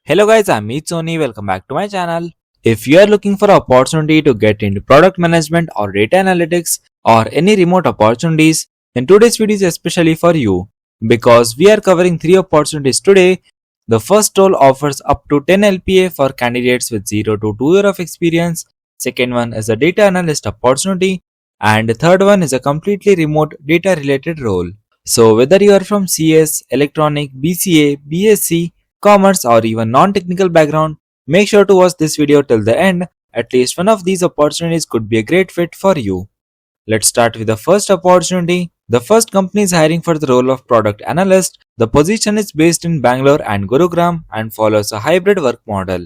Hello guys, I'm Sony. Welcome back to my channel. If you are looking for an opportunity to get into product management or data analytics or any remote opportunities, then today's video is especially for you because we are covering 3 opportunities today. The first role offers up to 10 LPA for candidates with 0 to 2 years of experience. Second one is a data analyst opportunity and the third one is a completely remote data related role. So whether you are from CS, electronic, BCA, BSc, commerce or even non-technical background, make sure to watch this video till the end. At least one of these opportunities could be a great fit for you. Let's start with the first opportunity. The first company is hiring for the role of product analyst. The position is based in Bangalore and Gurugram and follows a hybrid work model.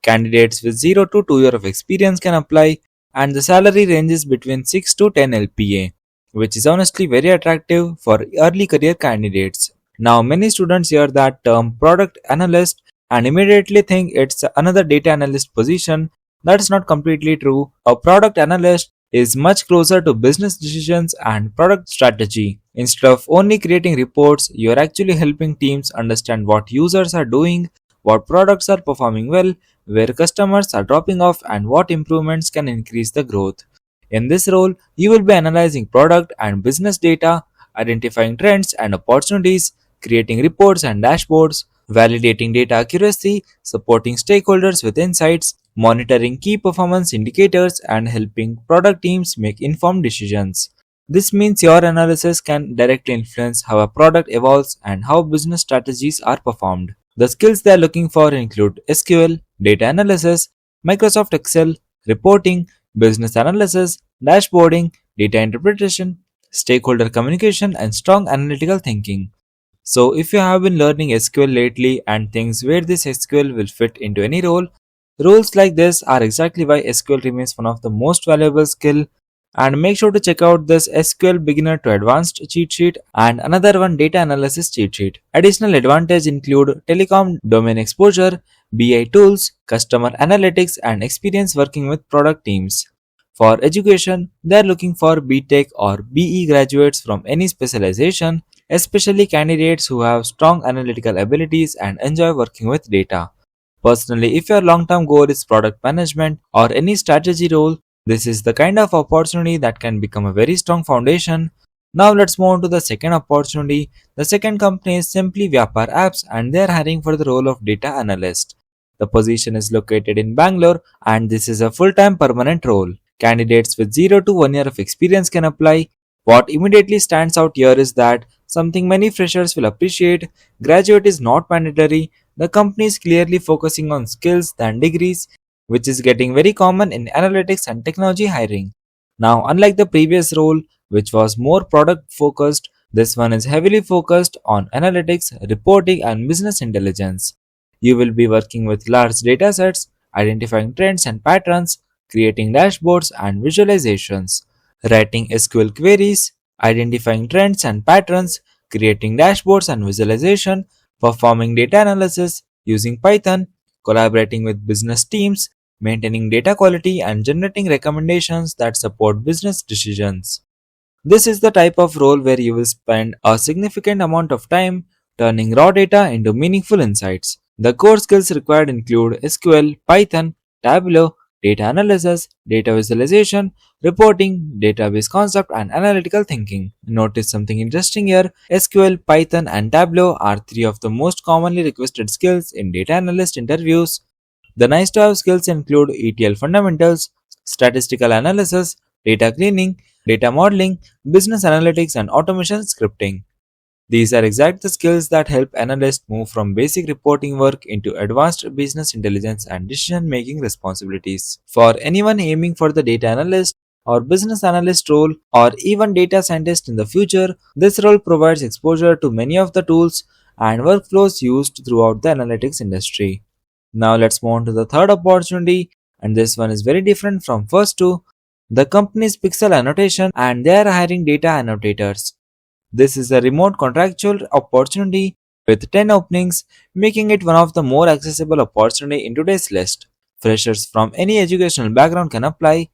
Candidates with 0 to 2 years of experience can apply and the salary ranges between 6 to 10 LPA, which is honestly very attractive for early career candidates. Now, many students hear that term product analyst and immediately think it's another data analyst position. That's not completely true. A product analyst is much closer to business decisions and product strategy. Instead of only creating reports, you are actually helping teams understand what users are doing, what products are performing well, where customers are dropping off, and what improvements can increase the growth. In this role, you will be analyzing product and business data, identifying trends and opportunities, creating reports and dashboards, validating data accuracy, supporting stakeholders with insights, monitoring key performance indicators, and helping product teams make informed decisions. This means your analysis can directly influence how a product evolves and how business strategies are performed. The skills they are looking for include SQL, data analysis, Microsoft Excel, reporting, business analysis, dashboarding, data interpretation, stakeholder communication, and strong analytical thinking. So, if you have been learning SQL lately and thinks where this SQL will fit into any role, roles like this are exactly why SQL remains one of the most valuable skill. And make sure to check out this SQL beginner to advanced cheat sheet and another one data analysis cheat sheet. Additional advantages include telecom-domain exposure, BI tools, customer analytics, and experience working with product teams. For education, they are looking for BTech or BE graduates from any specialization, especially candidates who have strong analytical abilities and enjoy working with data. Personally, if your long term goal is product management or any strategy role, this is the kind of opportunity that can become a very strong foundation. Now let's move on to the second opportunity. The second company is Simply Vyapar Apps and they are hiring for the role of data analyst. The position is located in Bangalore and this is a full-time permanent role. Candidates with 0 to 1 year of experience can apply. What immediately stands out here is that something many freshers will appreciate. Graduate is not mandatory. The company is clearly focusing on skills than degrees, which is getting very common in analytics and technology hiring. Now, unlike the previous role, which was more product focused, this one is heavily focused on analytics, reporting, and business intelligence. You will be working with large datasets, identifying trends and patterns, creating dashboards and visualizations, writing SQL queries, identifying trends and patterns, creating dashboards and visualization, performing data analysis using Python, collaborating with business teams, maintaining data quality, and generating recommendations that support business decisions. This is the type of role where you will spend a significant amount of time turning raw data into meaningful insights. The core skills required include SQL, Python, Tableau, data analysis, data visualization, reporting, database concept, and analytical thinking. Notice something interesting here. SQL, Python, and Tableau are three of the most commonly requested skills in data analyst interviews. The nice to have skills include ETL fundamentals, statistical analysis, data cleaning, data modeling, business analytics, and automation scripting. These are exact the skills that help analysts move from basic reporting work into advanced business intelligence and decision making responsibilities. For anyone aiming for the data analyst or business analyst role or even data scientist in the future, this role provides exposure to many of the tools and workflows used throughout the analytics industry. Now let's move on to the third opportunity, and this one is very different from first two. The company is Pixel Annotation and they are hiring data annotators. This is a remote contractual opportunity with 10 openings, making it one of the more accessible opportunity in today's list. Freshers from any educational background can apply.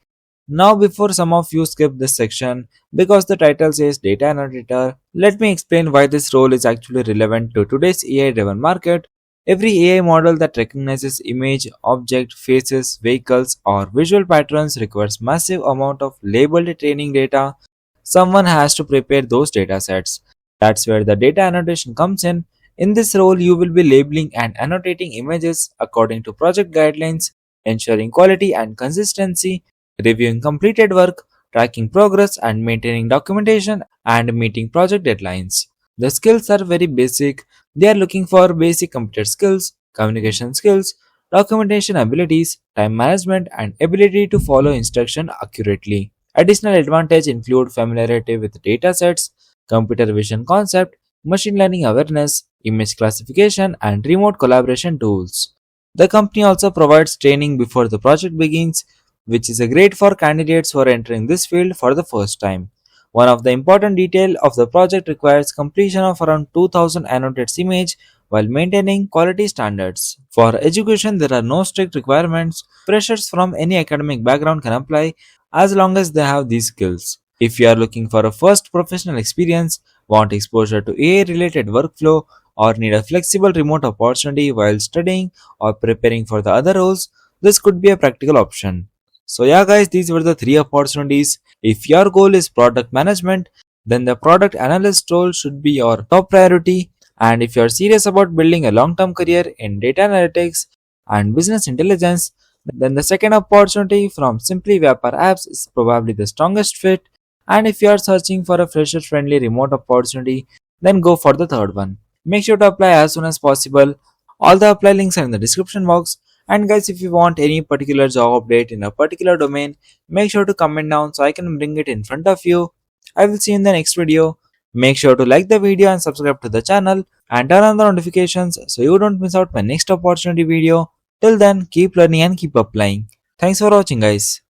Now before some of you skip this section because the title says data annotator, let me explain why this role is actually relevant to today's AI driven market. Every AI model that recognizes image, object, faces, vehicles, or visual patterns requires massive amount of labeled training data. Someone has to prepare those data sets. That's where the data annotation comes in. In this role, you will be labeling and annotating images according to project guidelines, ensuring quality and consistency, reviewing completed work, tracking progress, and maintaining documentation and meeting project deadlines. The skills are very basic. They are looking for basic computer skills, communication skills, documentation abilities, time management, and ability to follow instruction accurately. Additional advantages include familiarity with datasets, computer vision concept, machine learning awareness, image classification, and remote collaboration tools. The company also provides training before the project begins, which is a great for candidates who are entering this field for the first time. One of the important detail of the project requires completion of around 2000 annotated images while maintaining quality standards. For education, there are no strict requirements. Freshers from any academic background can apply as long as they have these skills. If you are looking for a first professional experience, want exposure to AI related workflow, or need a flexible remote opportunity while studying or preparing for the other roles, this could be a practical option. So, yeah, guys, these were the three opportunities. If your goal is product management, then the product analyst role should be your top priority. And if you're serious about building a long term career in data analytics and business intelligence, then the second opportunity from Simply Vyapar Apps is probably the strongest fit. And if you are searching for a fresher friendly remote opportunity, then go for the third one. Make sure to apply as soon as possible. All the apply links are in the description box. And guys, if you want any particular job update in a particular domain, make sure to comment down so I can bring it in front of you. I will see you in the next video. Make sure to like the video and subscribe to the channel and turn on the notifications so you don't miss out my next opportunity video. Till then, keep learning and keep applying. Thanks for watching, guys.